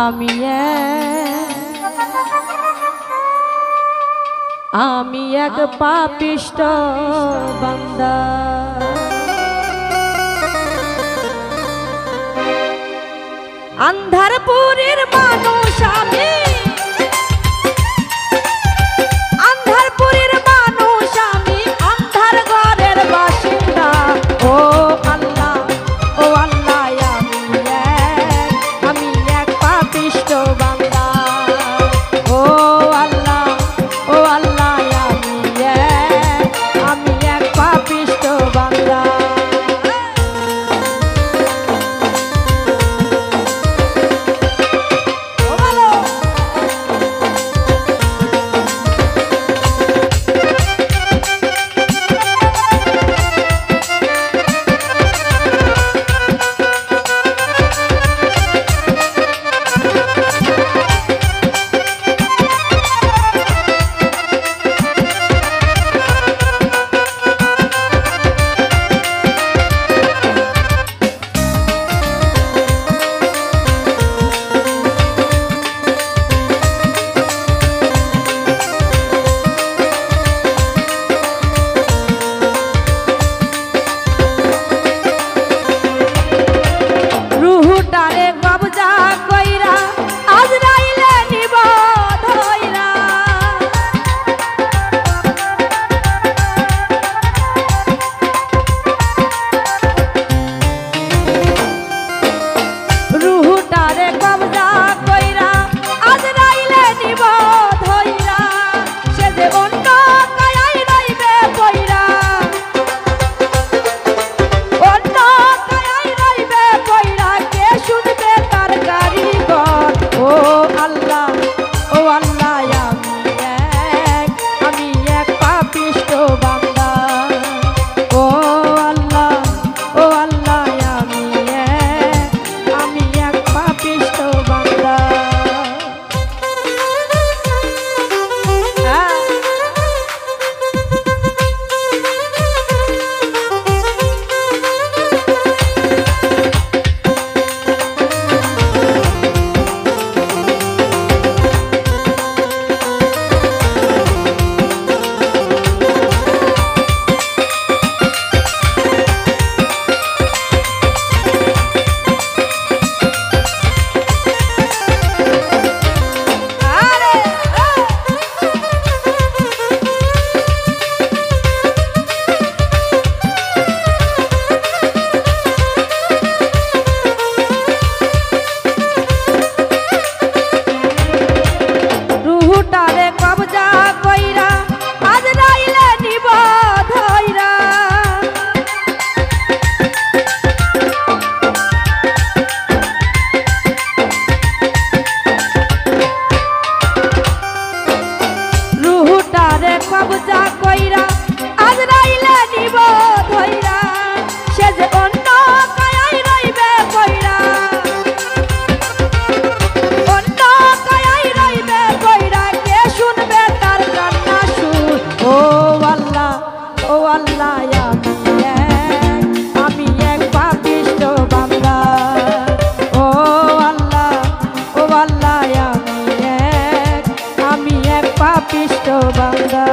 আমি এক পাপিষ্ট বান্দা। আন্ধারপুরের মানুষ আমি, আন্ধারপুরের মানুষ আমি, আন্ধার ঘরের বাসিন্দা। ও আল্লাহ, ও আল্লাহ, আমি এক পাপিষ্ট বান্দা। ও আল্লাহ, ও আল্লাহ, আমি এক পাপিষ্ট বান্দা। কবজা কইরা আজরাইলে নিব ধইরা, সে যে অন্য কায়াই রইবে কইরা, অন্য কায়াই রইবে কইরা, কে শুনবে তার কান্না সুর। ও আল্লাহ, ও আল্লাহ, আমি এক পাপিষ্ট বান্দা। ও আল্লাহ, ও আল্লাহ, আমি এক পাপিষ্ট বান্দা।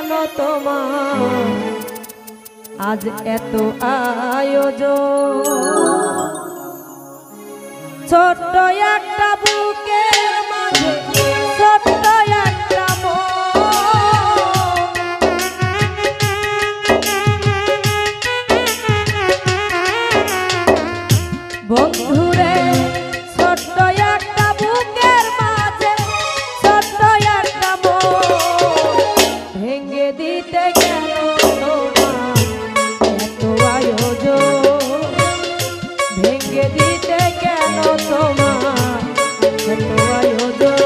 কেন তোমার আজ এত আয়োজন? ছোট্ট একটা বুকের মাঝে ছোট্ট একটা বন্ধুরে, ছোট্ট একটা বুকের মাঝে ছোট্ট একটা ভেঙে দিতে কেন তোমার এত আয়োজন? ভেঙে দিতে কেন তোমার এত আয়োজন?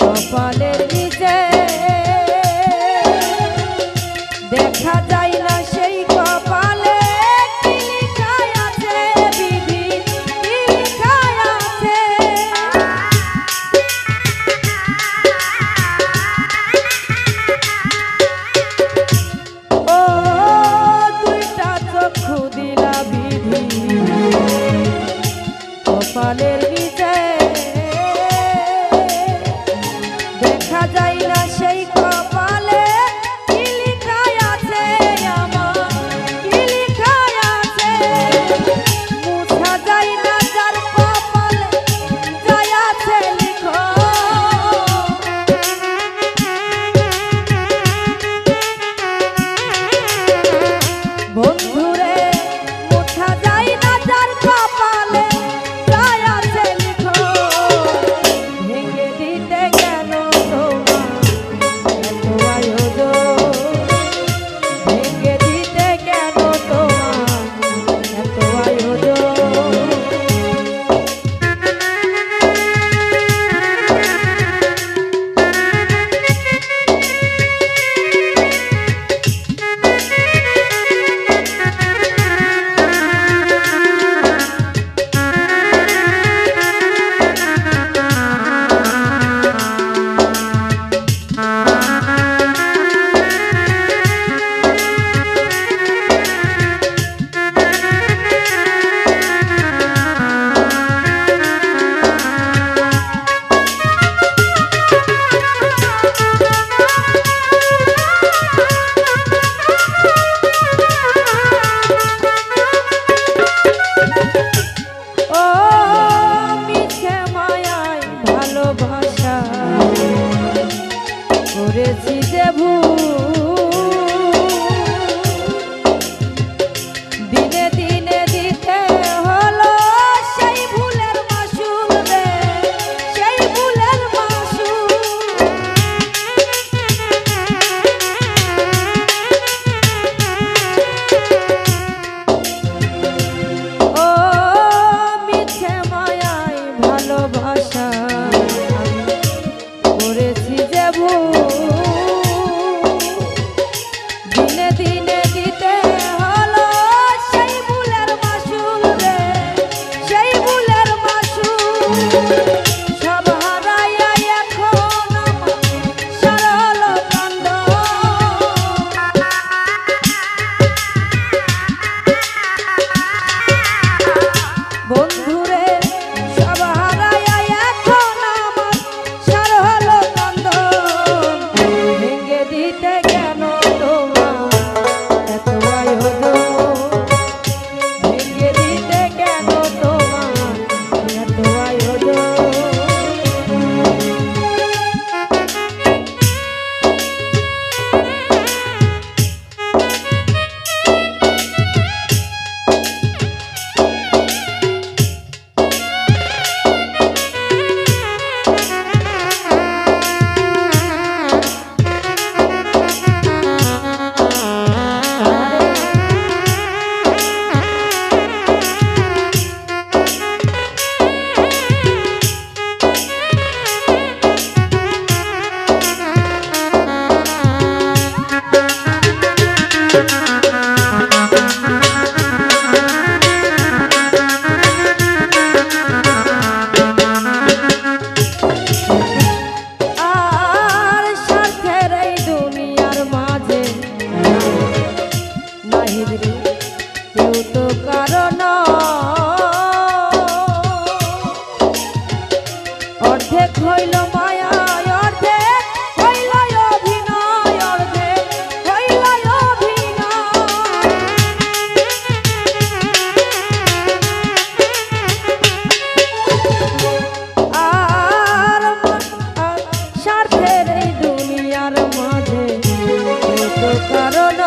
কপালের নিচে দেখা যায় না সেই কপালে কি লেখা আছে বিধি, কি লেখা আছে। ও দুইটা চক্ষু দিলা বিধি কপালের নিচে দেখা যায় না সেই কপালে কি লেখা আছে আমার, কি লেখা আছে। মুছা যায় না যার কপালে যায় আছে লিখো। বন্ধুরে, মুছা যায় না যার কপালে যায় আছে লিখো। ভেঙে দিতে কেন তোমার এত আয়োজন? ভেঙে দিতে কেন তোমার এত আয়োজন? করেছি যে ভুল, দিনে দিনে দিতে হলো সেই ভুলের মাসুল রে, সেই ভুলের মাসুল। ও মিছে মায়ায় ভালোবাসা করেছি যে ভুল, হইল মায়া অর্ধেক হইল অভিনয় অর্ধেক হইল আর স্বার্থের এই দুনিয়ার মাঝে তো কারণ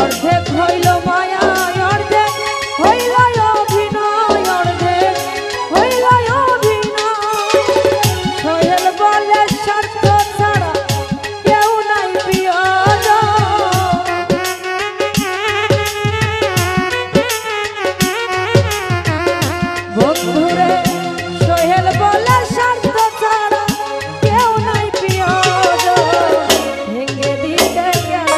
অর্ধেক হইল মায়া অর্ধেক হইল অভিনয় অর্ধেক হইল অভিনয় সোহেল বলে স্বার্থ ছাড়া কেউ নাই প্রিয়জন বন্ধুরে সোহেল বলে স্বার্থ ছাড়া কেউ নাই প্রিয়জন ভেঙে দিতে গেল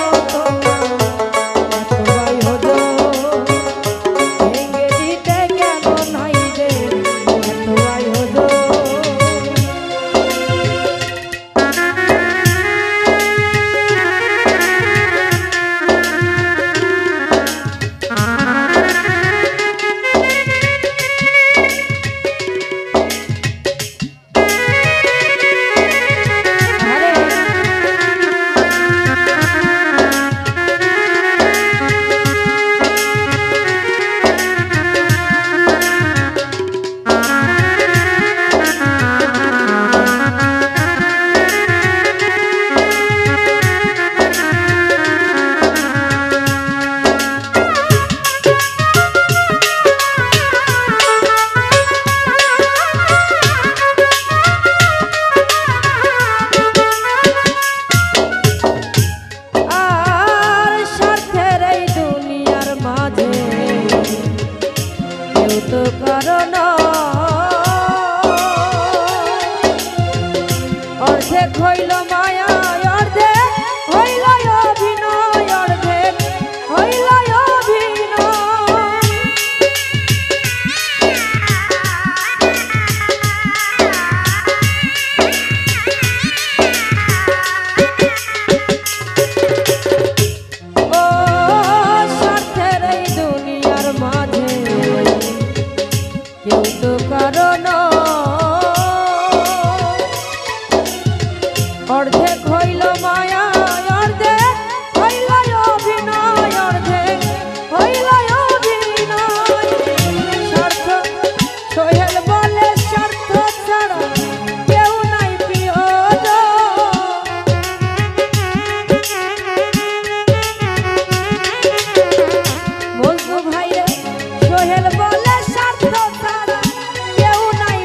তো কারণ অর্ধেক হইল মায়া অর্ধেক হইল অভিনয় অর্ধেক হইল অভিনয় ও স্বার্থের এই দুনিয়ার মাঝে কেউ তো কারণ অর্ধেক হইল মায়া অর্ধেক হইল অভিনয় অর্ধেক হইল অভিনয় স্বার্থ সোহেল বলে স্বার্থ ছাড়া কেউ নাই প্রিয়জন মজনু ভাইরে সোহেল বলে স্বার্থ ছাড়া কেউ নাই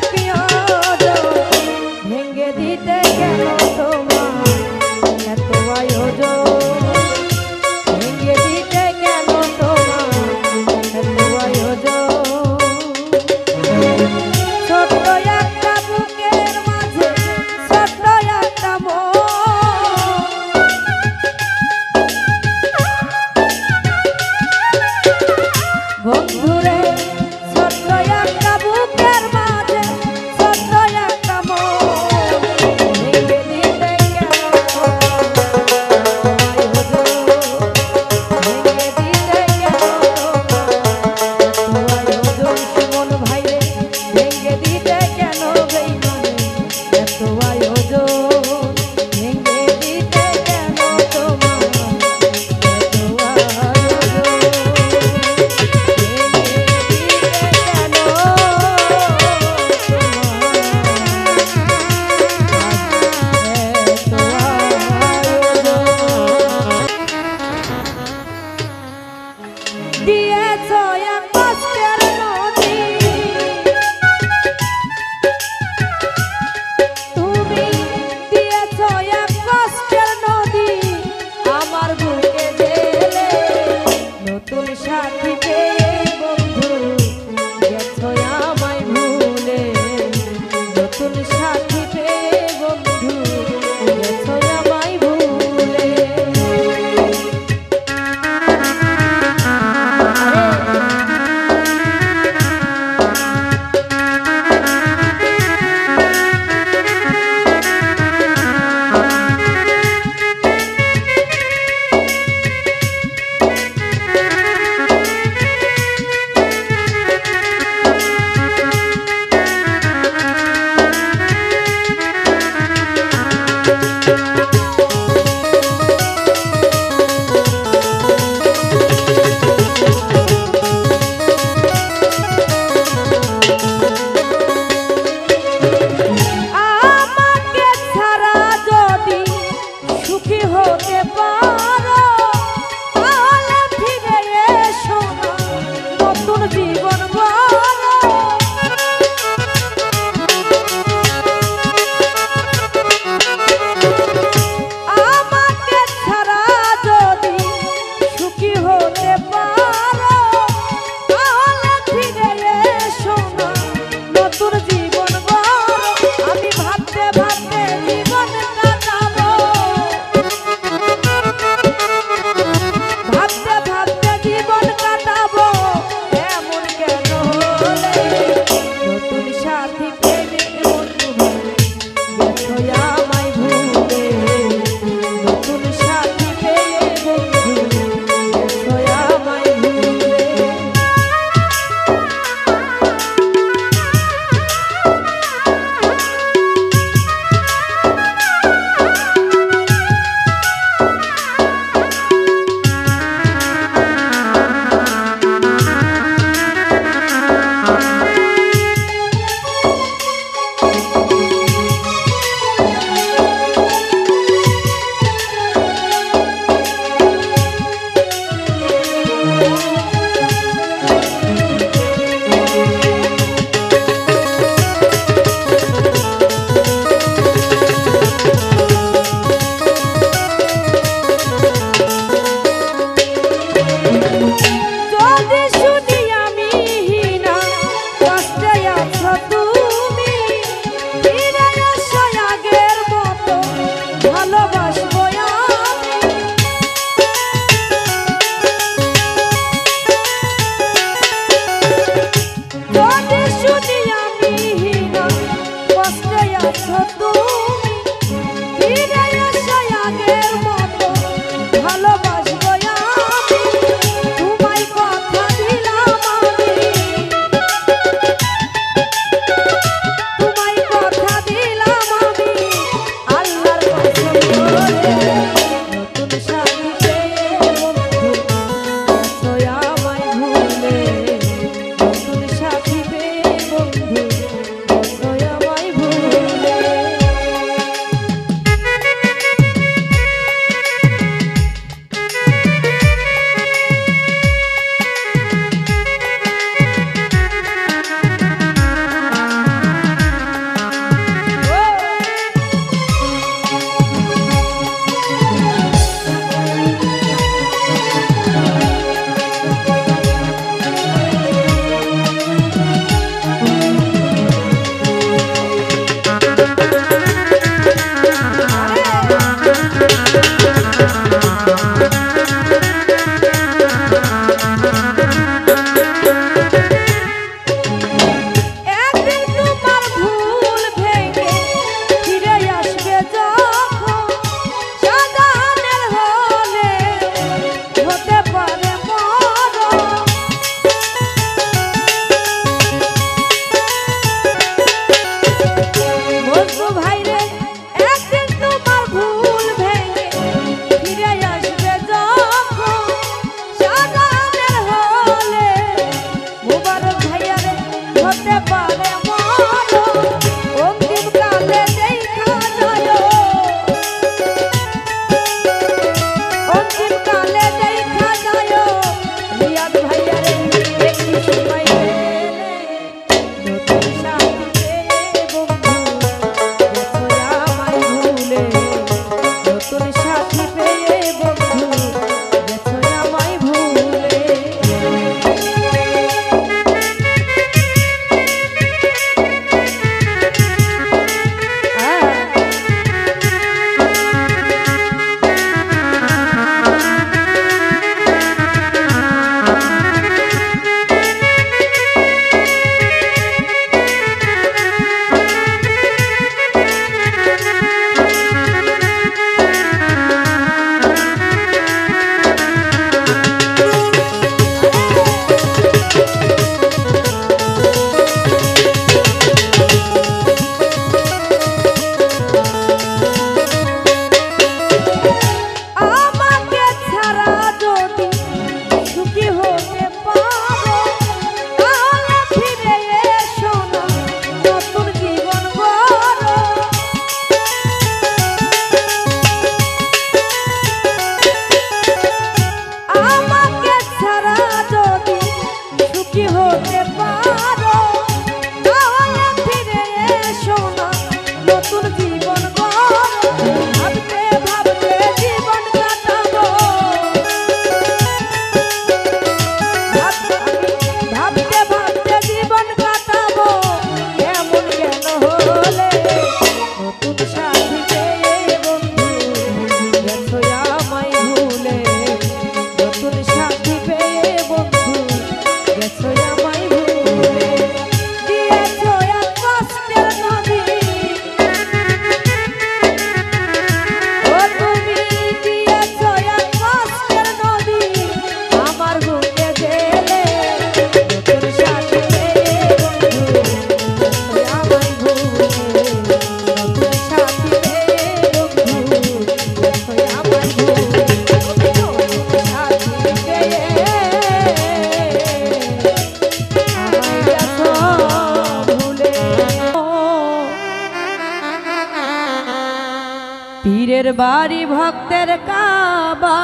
পীরের বাড়ি ভক্তের কাবা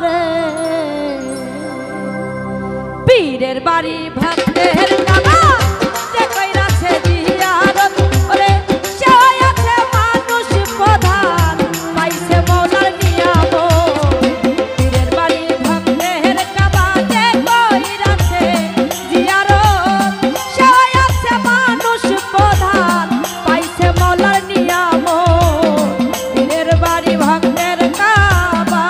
রে, পীরের বাড়ি ভক্তের কাবা, যে কইরাছে জিয়ারত ওরে সে আছে মানুষ প্রধান, পাইছে মৌলার নিয়ামত। পীরের বাড়ি ভক্তের কাবা, যে কইরাছে জিয়ারত সে আছে মানুষ প্রধান, পাইছে মৌলার নিয়ামত। পীরের বাড়ি ভক্তের কাবা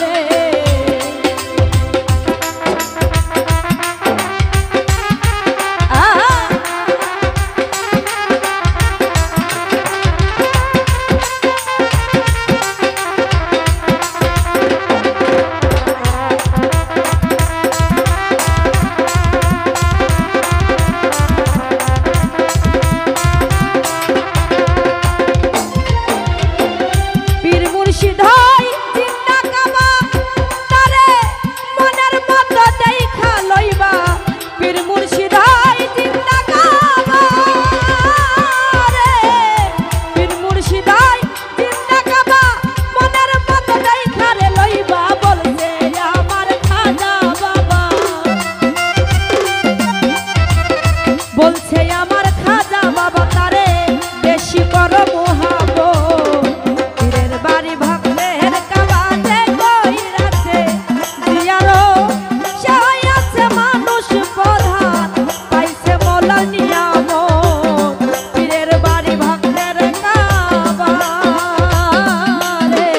রে। পীর মুর্শিদ হয় জিন্দা কাবা, তারে মনের মতো দেখা লইবা। পীর মুর্শিদ হয় জিন্দা কাবা রে, পীর মুর্শিদ হয় জিন্দা কাবা, মনের মতো দেখা রে লইবা। বলছে আমার খাজা বাবা, বলছে আমার খাজা বাবা, তারে বেশি করো মোহাব্বত। পীরের বাড়ি ভক্তের কাবা, যে কইরাছে জিয়ারত সে আছে মানুষ প্রধান, পাইছে মৌলার নিয়ামত। পীরের বাড়ি ভক্তের কাবা রে।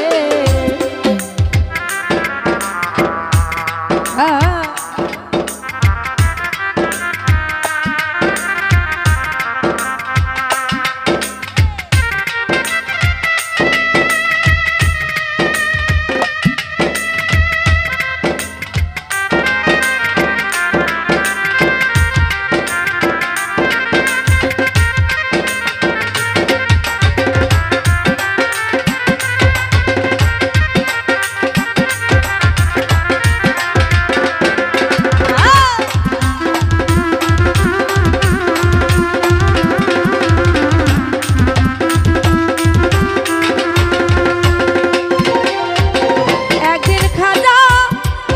একদিন খাজা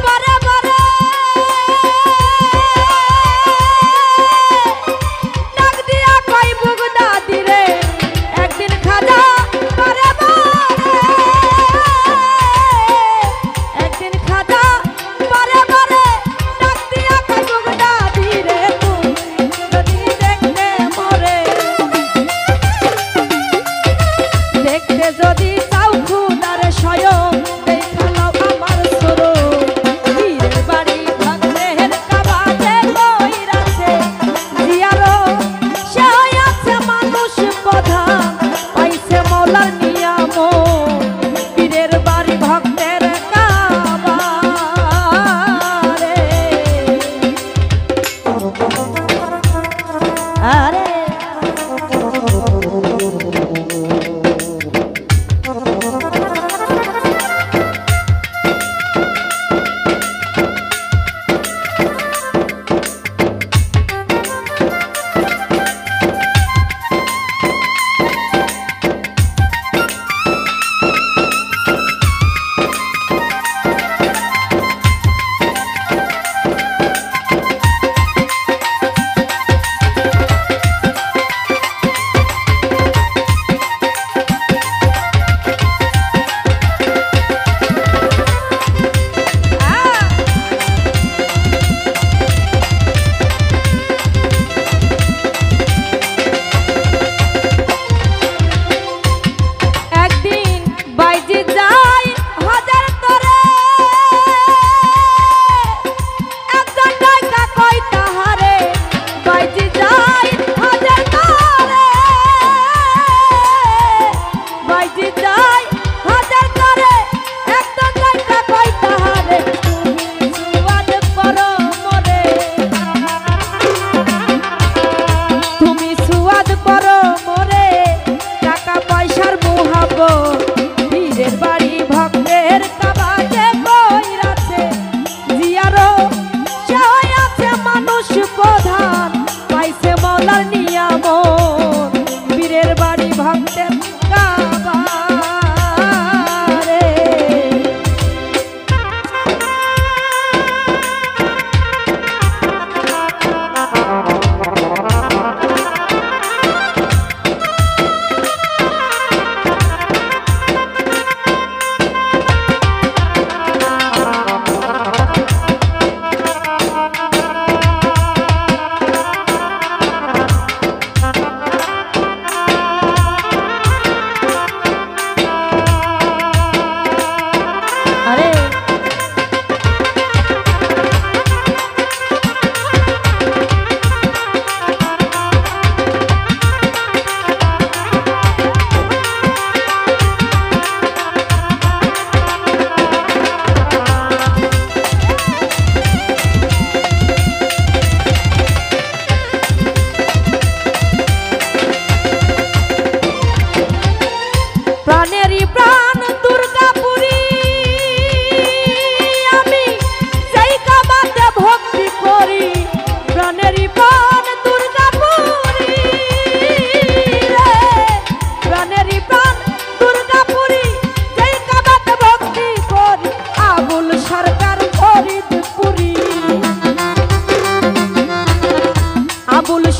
বারে বারে ডাক দিয়া কই বুগদাদি রে, একদিন খাজা বারে বারে, একদিন খাজা বারে বারে ডাক দিয়া কই বুগদাদি রে, তুমি যদি দেখতে মরে, দেখতে যদি চাও খুদার স্বয়ং, দেখা নাও আমার স্বরূপ। পীরের বাড়ি ভক্তের কাবা, যে কইরাছে জিয়ারত সে আছে মানুষ প্রধান, পাইছে মৌলার নিয়ামত। পীরের বাড়ি ভক্তের কাবা রে। আরে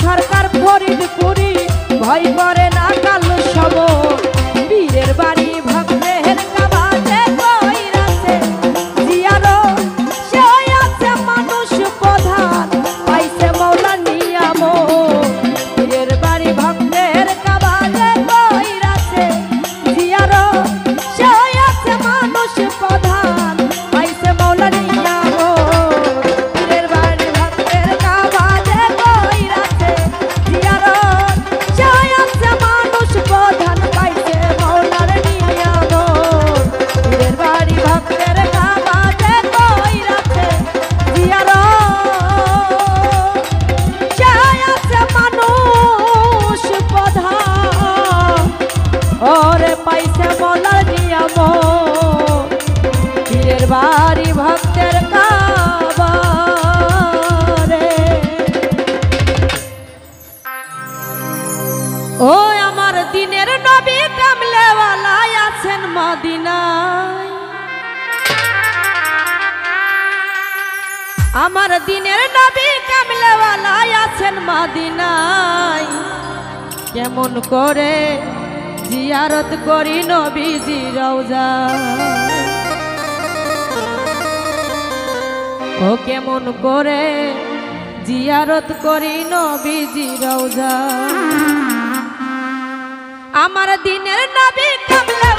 সরকার ফরিদপুরি ভয় করে না কাল সব বীরের বাড়ি ভক্তের কাবাতে কইরাছে জিয়ারো সে আছে মানুষ প্রধান পাইছে মৌলা নিয়াম বীরের বাড়ি ভক্তের কাবাতে কইরাছে জিয়ারো সে আছে মানুষ প্রধান পাইছে মৌলা নিয়াম বীরের বাড়ি ভক্তের কাবাতে কইরাছে জিয়ারো সে আছে মানুষ প্রধান পাইছে মৌলার নিয়াম বীরের বাড়ি ভক্তের কাবাতে কইরাছে জিয়ারো সে আছে মানুষ প্রধান ওরে পাইছে মৌলার নিয়াম পীরের বাড়ি ভক্তের কাবারে। ও আমার দিনের নবী কামলেওয়ালা আছেন মদিনায় আমার দিনের নবী কামলেওয়ালা আছেন মদিনায় কেমন করে জিয়ারত করি নবীজি রওজা ও কেমন করে জিয়ারত করি নবীজি রওজা আমার দিনের নবী কামলা